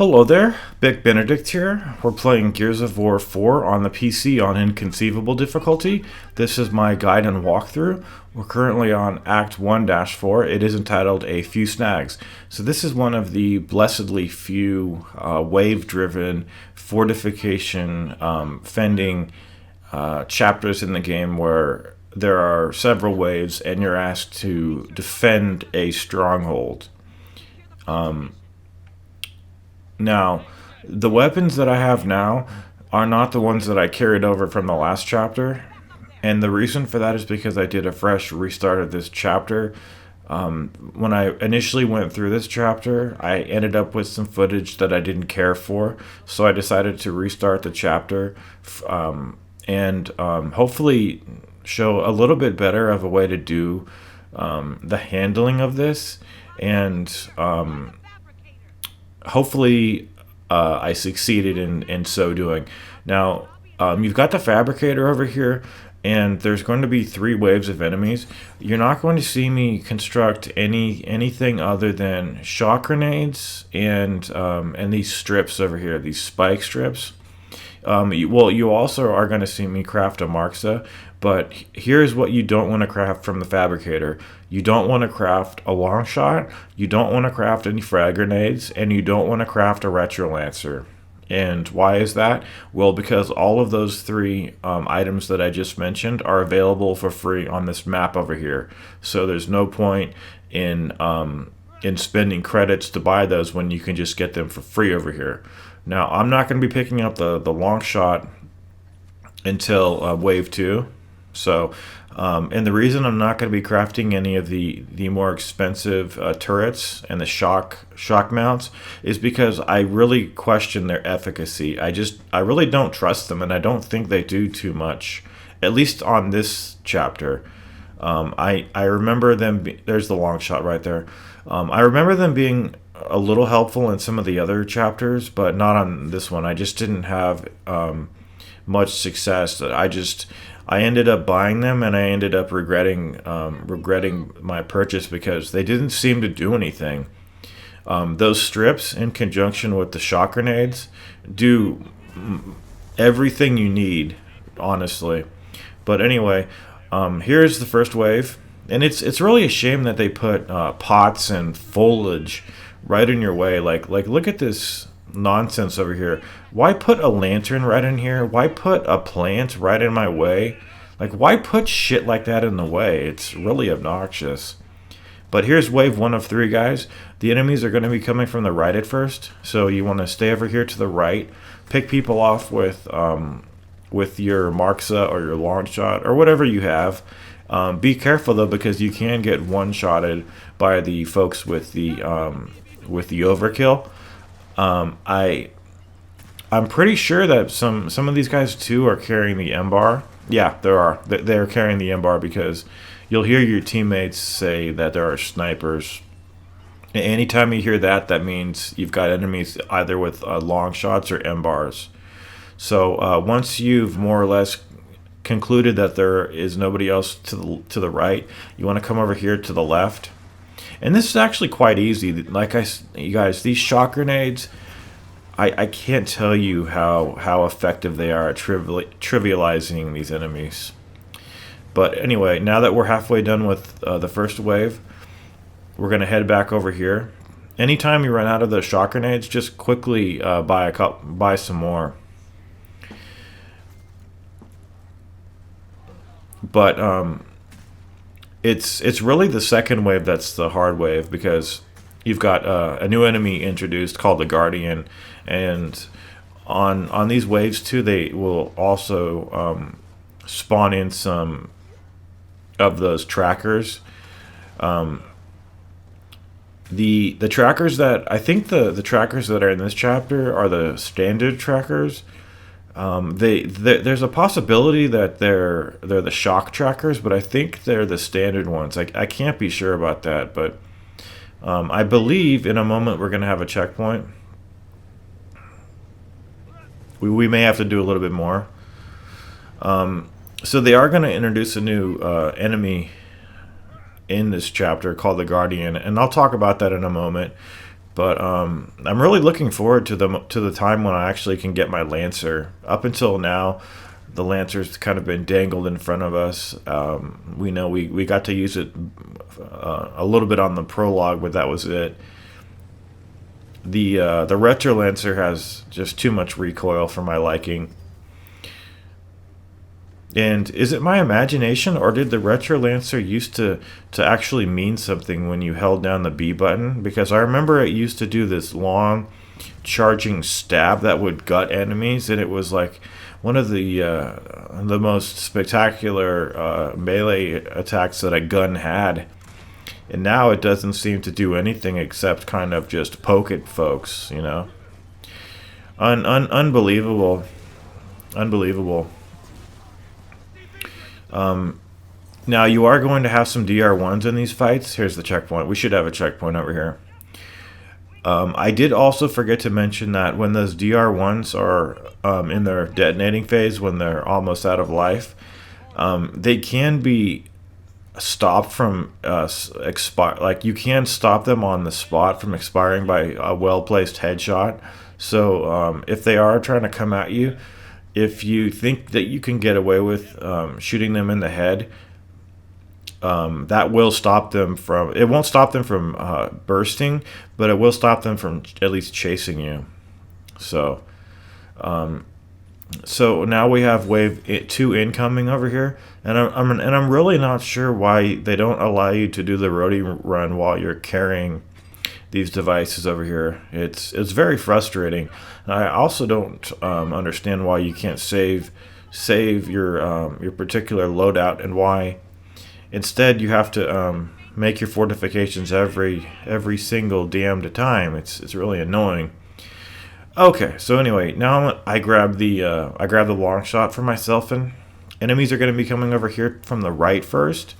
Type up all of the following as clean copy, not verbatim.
Hello there, Big Benedict here. We're playing Gears of War 4 on the PC on Inconceivable difficulty. This is my guide and walkthrough. We're currently on Act 1-4. It is entitled A Few Snags. So this is one of the blessedly few wave-driven fortification fending chapters in the game where there are several waves and you're asked to defend a stronghold. Now, the weapons that I have now are not the ones that I carried over from the last chapter. And the reason for that is because I did a fresh restart of this chapter. When I initially went through this chapter, I ended up with some footage that I didn't care for. So I decided to restart the chapter and hopefully show a little bit better of a way to do the handling of this. And hopefully I succeeded in so doing. Now, you've got the fabricator over here, and there's going to be 3 waves of enemies. You're not going to see me construct anything other than shock grenades and these strips over here, these spike strips. You also are going to see me craft a Marxa, but here's what you don't want to craft from the fabricator. You don't want to craft a long shot, you don't want to craft any frag grenades, and you don't want to craft a retro lancer. And why is that? Well, because all of those 3 items that I just mentioned are available for free on this map over here. So there's no point in spending credits to buy those when you can just get them for free over here. Now, I'm not going to be picking up the long shot until Wave 2. So, and the reason I'm not going to be crafting any of the more expensive turrets and the shock mounts is because I really question their efficacy. I really don't trust them, and I don't think they do too much, at least on this chapter. I remember them, there's the long shot right there. I remember them being a little helpful in some of the other chapters, but not on this one. I just didn't have much success. I ended up buying them, and I ended up regretting my purchase because they didn't seem to do anything. Those strips, in conjunction with the shock grenades, do everything you need, honestly. But anyway, here's the first wave, and it's really a shame that they put pots and foliage right in your way. Like look at this nonsense over here. Why put a lantern right in here? Why put a plant right in my way? Like, why put shit like that in the way? It's really obnoxious. But here's wave 1 of 3, guys. The enemies are going to be coming from the right at first, so you want to stay over here to the right, pick people off with your Marxa or your long shot or whatever you have. Be careful though, because you can get one-shotted by the folks with the overkill. I'm pretty sure that some of these guys too are carrying the M-bar. Yeah, there are. They're carrying the M-bar because you'll hear your teammates say that there are snipers. Anytime you hear that, that means you've got enemies either with long shots or M-bars. So once you've more or less concluded that there is nobody else to the right, you want to come over here to the left. And this is actually quite easy. You guys, these shock grenades, I can't tell you how effective they are at trivializing these enemies. But anyway, now that we're halfway done with the first wave, we're going to head back over here. Anytime you run out of the shock grenades, just quickly buy some more. But it's really the second wave that's the hard wave, because you've got a new enemy introduced called the Guardian, and on these waves too, they will also spawn in some of those trackers. The trackers that I think the trackers that are in this chapter are the standard trackers. There's a possibility that they're the shock trackers, but I think they're the standard ones. I can't be sure about that, but I believe in a moment we're going to have a checkpoint. We may have to do a little bit more. So they are going to introduce a new enemy in this chapter called the Guardian, and I'll talk about that in a moment. But I'm really looking forward to the time when I actually can get my Lancer. Up until now, the Lancer's kind of been dangled in front of us. We know we got to use it a little bit on the prologue, but that was it. The Retro Lancer has just too much recoil for my liking. And is it my imagination, or did the Retro Lancer used to actually mean something when you held down the B button? Because I remember it used to do this long charging stab that would gut enemies, and it was like one of the most spectacular melee attacks that a gun had. And now it doesn't seem to do anything except kind of just poke at folks, you know? Unbelievable. Unbelievable. Now, you are going to have some DR1s in these fights. Here's the checkpoint. We should have a checkpoint over here. I did also forget to mention that when those DR1s are in their detonating phase, when they're almost out of life, they can be stopped from expire. Like, you can stop them on the spot from expiring by a well-placed headshot. So if they are trying to come at you, if you think that you can get away with shooting them in the head, that will stop them from. It won't stop them from bursting, but it will stop them from at least chasing you. So, so now we have wave 2 incoming over here, and I'm really not sure why they don't allow you to do the roadie run while you're carrying these devices over here. It's very frustrating. And I also don't understand why you can't save your particular loadout, and why instead you have to make your fortifications every single damned time. It's really annoying. Okay, so anyway, now I grab the long shot for myself, and enemies are going to be coming over here from the right first.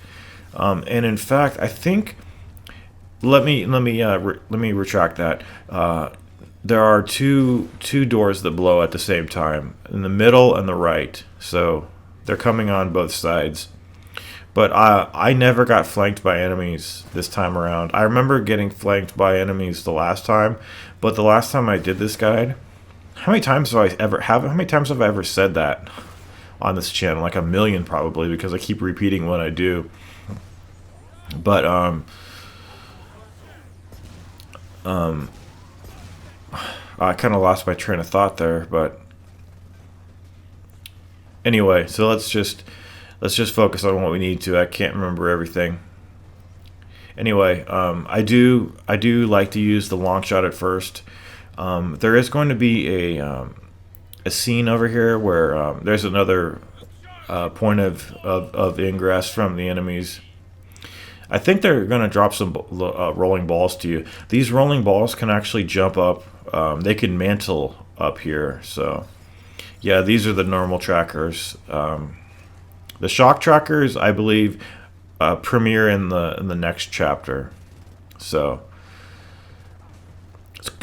And in fact, I think let me retract that. There are two doors that blow at the same time, in the middle and the right. So they're coming on both sides. But I never got flanked by enemies this time around. I remember getting flanked by enemies the last time, but the last time I did this guide, how many times have I ever said that on this channel? Like a million probably, because I keep repeating what I do. But I kind of lost my train of thought there, but anyway, so let's just focus on what we need to. I can't remember everything. Anyway, I do like to use the long shot at first. There is going to be a scene over here where there's another point of ingress from the enemies. I think they're going to drop some rolling balls to you. These rolling balls can actually jump up. They can mantle up here. So, yeah, these are the normal trackers. The shock trackers, I believe, premiere in the next chapter. So,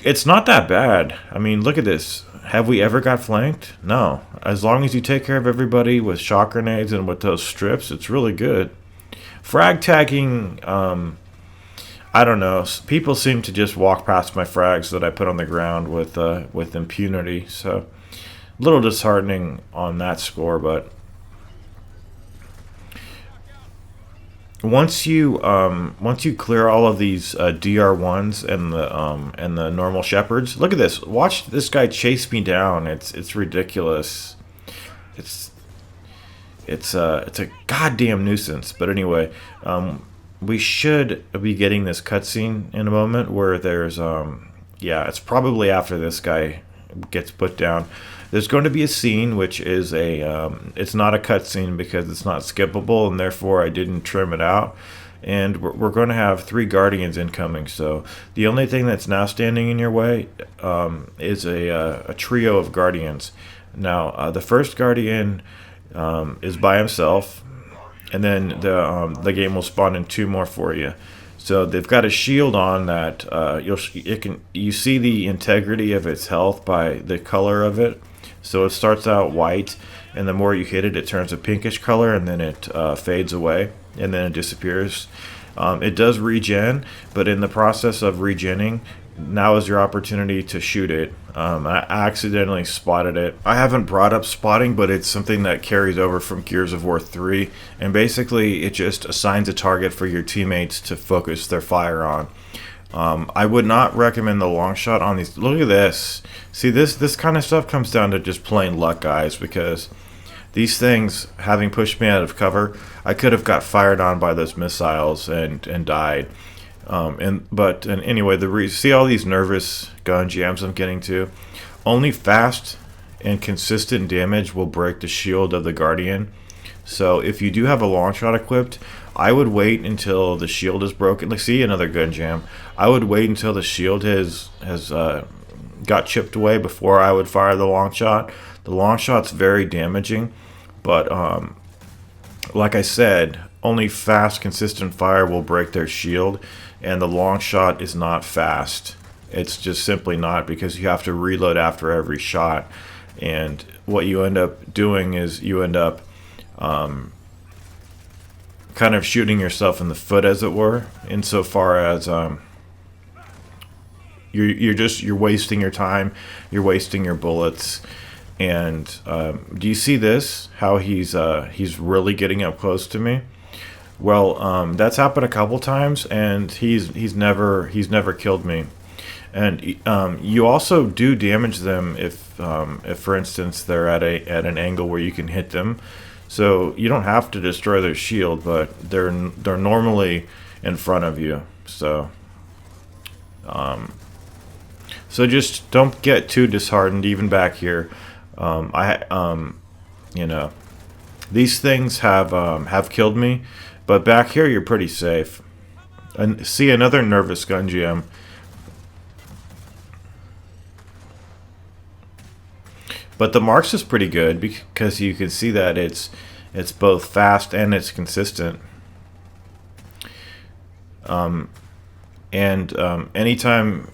it's not that bad. I mean, look at this. Have we ever got flanked? No. As long as you take care of everybody with shock grenades and with those strips, it's really good. Frag tagging, I don't know. People seem to just walk past my frags that I put on the ground with impunity. So, a little disheartening on that score. But once you clear all of these DR1s and the normal shepherds, look at this. Watch this guy chase me down. It's ridiculous. It's a goddamn nuisance. But anyway, we should be getting this cutscene in a moment where there's yeah, it's probably after this guy gets put down. There's going to be a scene which is it's not a cutscene because it's not skippable, and therefore I didn't trim it out. And we're going to have 3 guardians incoming. So the only thing that's now standing in your way is a trio of guardians. Now the first guardian is by himself, and then the game will spawn in 2 more for you. So they've got a shield on that you see the integrity of its health by the color of it. So it starts out white, and the more you hit it, it turns a pinkish color, and then it fades away, and then it disappears. It does regen, but in the process of regenning, now is your opportunity to shoot it. I accidentally spotted it. I haven't brought up spotting, but it's something that carries over from Gears of War 3. And basically, it just assigns a target for your teammates to focus their fire on. I would not recommend the long shot on these. Look at this. See, this kind of stuff comes down to just plain luck, guys, because these things, having pushed me out of cover, I could have got fired on by those missiles and died. And anyway, see all these nervous gun jams I'm getting to. Only fast and consistent damage will break the shield of the Guardian. So if you do have a long shot equipped, I would wait until the shield is broken. Like, see, another gun jam. I would wait until the shield has got chipped away before I would fire the long shot. The long shot's very damaging, but like I said, only fast, consistent fire will break their shield, and the long shot is not fast. It's just simply not, because you have to reload after every shot, and what you end up doing is you end up kind of shooting yourself in the foot, as it were, insofar as you're wasting your time, you're wasting your bullets. And do you see this? How he's really getting up close to me? Well, that's happened a couple times, and he's never killed me. And you also do damage them if for instance they're at an angle where you can hit them. So you don't have to destroy their shield, but they're normally in front of you. So so just don't get too disheartened, even back here. You know, these things have killed me, but back here you're pretty safe. And see, another nervous gun jam. But the marks is pretty good because you can see that it's both fast and it's consistent. Anytime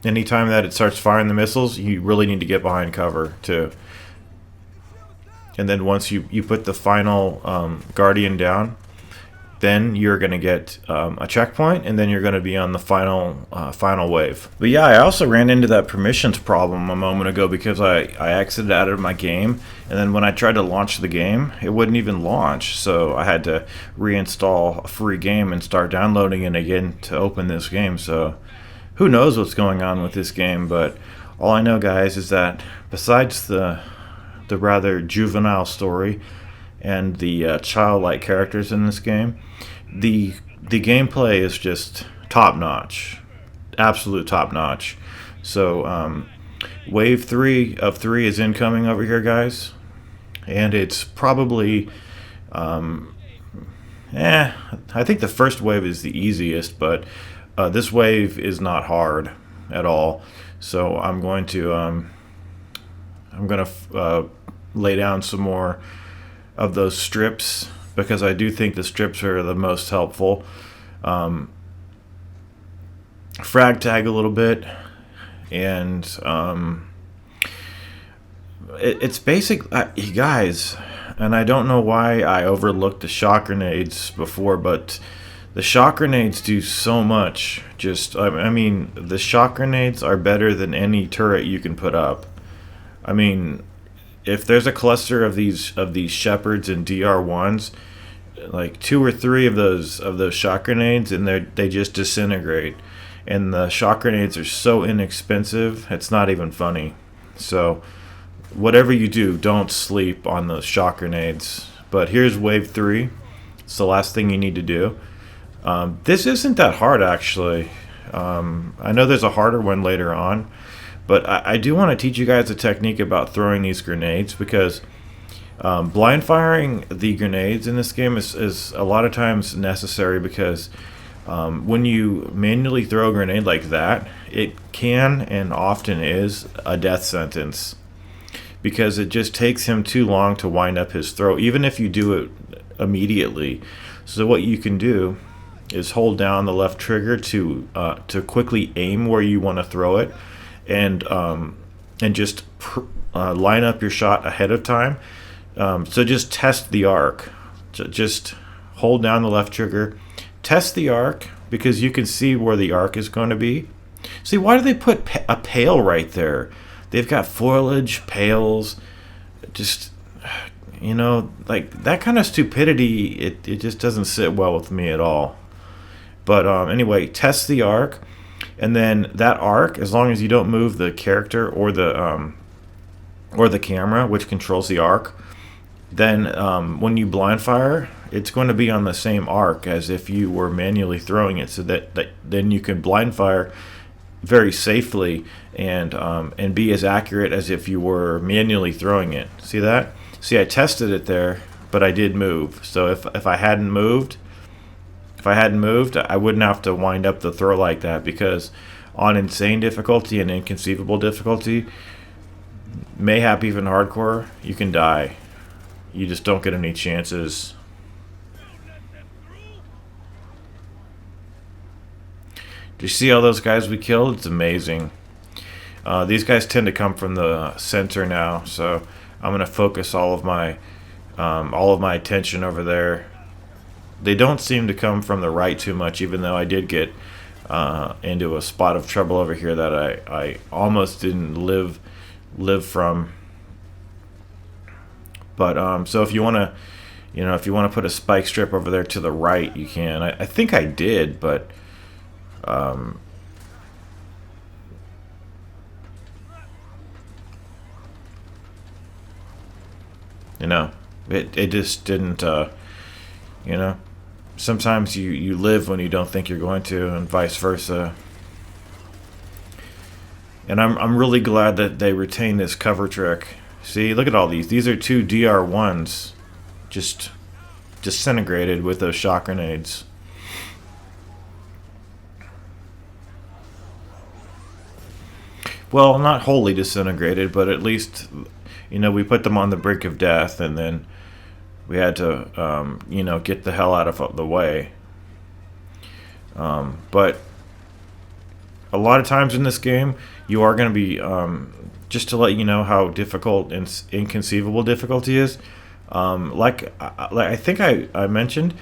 that it starts firing the missiles, you really need to get behind cover too. And then once you put the final Guardian down, then you're going to get a checkpoint, and then you're going to be on the final wave. But yeah, I also ran into that permissions problem a moment ago because I exited out of my game, and then when I tried to launch the game, it wouldn't even launch. So I had to reinstall a free game and start downloading it again to open this game. So who knows what's going on with this game, but all I know, guys, is that besides the rather juvenile story and the childlike characters in this game, the gameplay is just top notch, absolute top notch. So wave 3 of 3 is incoming over here, guys, and it's probably I think the first wave is the easiest, but this wave is not hard at all. So I'm going to lay down some more of those strips, because I do think the strips are the most helpful. Frag tag a little bit, and it's basic, guys. And I don't know why I overlooked the shock grenades before, but the shock grenades do so much. I mean, the shock grenades are better than any turret you can put up. I mean, if there's a cluster of these shepherds and DR1s, like 2 or 3 of those shock grenades, and they just disintegrate. And the shock grenades are so inexpensive, it's not even funny. So whatever you do, don't sleep on those shock grenades. But here's wave 3. It's the last thing you need to do. This isn't that hard, actually. I know there's a harder one later on, but I do want to teach you guys a technique about throwing these grenades, because blind firing the grenades in this game is a lot of times necessary, because when you manually throw a grenade like that, it can and often is a death sentence, because it just takes him too long to wind up his throw, even if you do it immediately. So what you can do is hold down the left trigger to quickly aim where you want to throw it, and just line up your shot ahead of time. So just test the arc. Just hold down the left trigger, test the arc, because you can see where the arc is going to be. See, why do they put a pail right there? They've got foliage, pails, just, like that kind of stupidity, it just doesn't sit well with me at all. But anyway, test the arc, and then that arc, as long as you don't move the character or the camera, which controls the arc, then when you blind fire, it's going to be on the same arc as if you were manually throwing it, so that then you can blind fire very safely and be as accurate as if you were manually throwing it. See that? See, I tested it there, but I did move. So if I hadn't moved, I wouldn't have to wind up the throw like that, because on insane difficulty and inconceivable difficulty, mayhap even hardcore, you can die. You just don't get any chances. Do you see all those guys we killed? It's amazing. These guys tend to come from the center now, so I'm gonna focus all of my attention over there. They don't seem to come from the right too much, even though I did get into a spot of trouble over here that I almost didn't live from. But so if you want to put a spike strip over there to the right, you can. I think I did, but it just didn't. Sometimes you live when you don't think you're going to, and vice versa. And I'm really glad that they retain this cover trick. See, look at all these. These are two DR1s, just disintegrated with those shock grenades. Well, not wholly disintegrated, but at least, we put them on the brink of death, and then we had to, get the hell out of the way. But a lot of times in this game, you are going to be, just to let you know how difficult inconceivable difficulty is. Like I think I mentioned,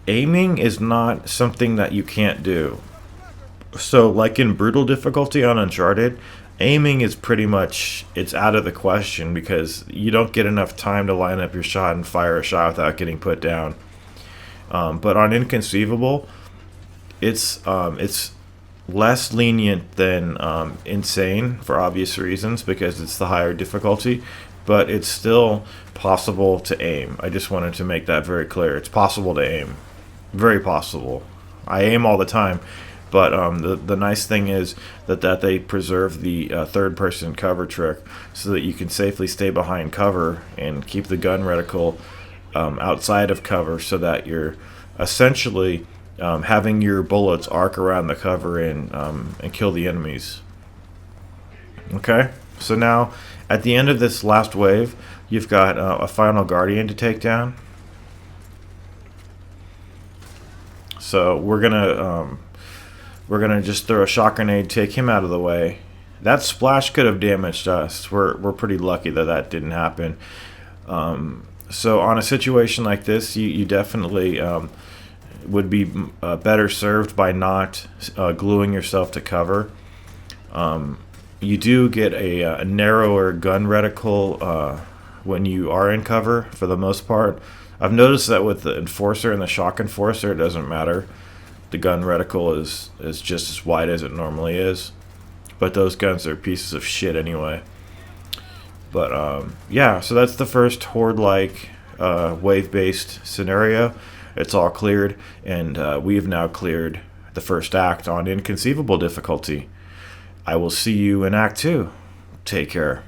aiming is not something that you can't do. So, like in brutal difficulty on Uncharted, aiming is pretty much, it's out of the question, because you don't get enough time to line up your shot and fire a shot without getting put down. But on Inconceivable, it's less lenient than Insane, for obvious reasons, because it's the higher difficulty, but it's still possible to aim. I just wanted to make that very clear. It's possible to aim. Very possible. I aim all the time. But the nice thing is that they preserve the third-person cover trick, so that you can safely stay behind cover and keep the gun reticle outside of cover, so that you're essentially having your bullets arc around the cover and kill the enemies. Okay, so now at the end of this last wave, you've got a final Guardian to take down. So we're gonna just throw a shock grenade, take him out of the way. That splash could have damaged us. We're pretty lucky that didn't happen. So on a situation like this, you definitely would be better served by not gluing yourself to cover. You do get a narrower gun reticle when you are in cover, for the most part. I've noticed that with the Enforcer and the Shock Enforcer, it doesn't matter. The gun reticle is just as wide as it normally is. But those guns are pieces of shit anyway. But yeah, so that's the first Horde-like wave-based scenario. It's all cleared, and we have now cleared the first act on Inconceivable difficulty. I will see you in Act 2. Take care.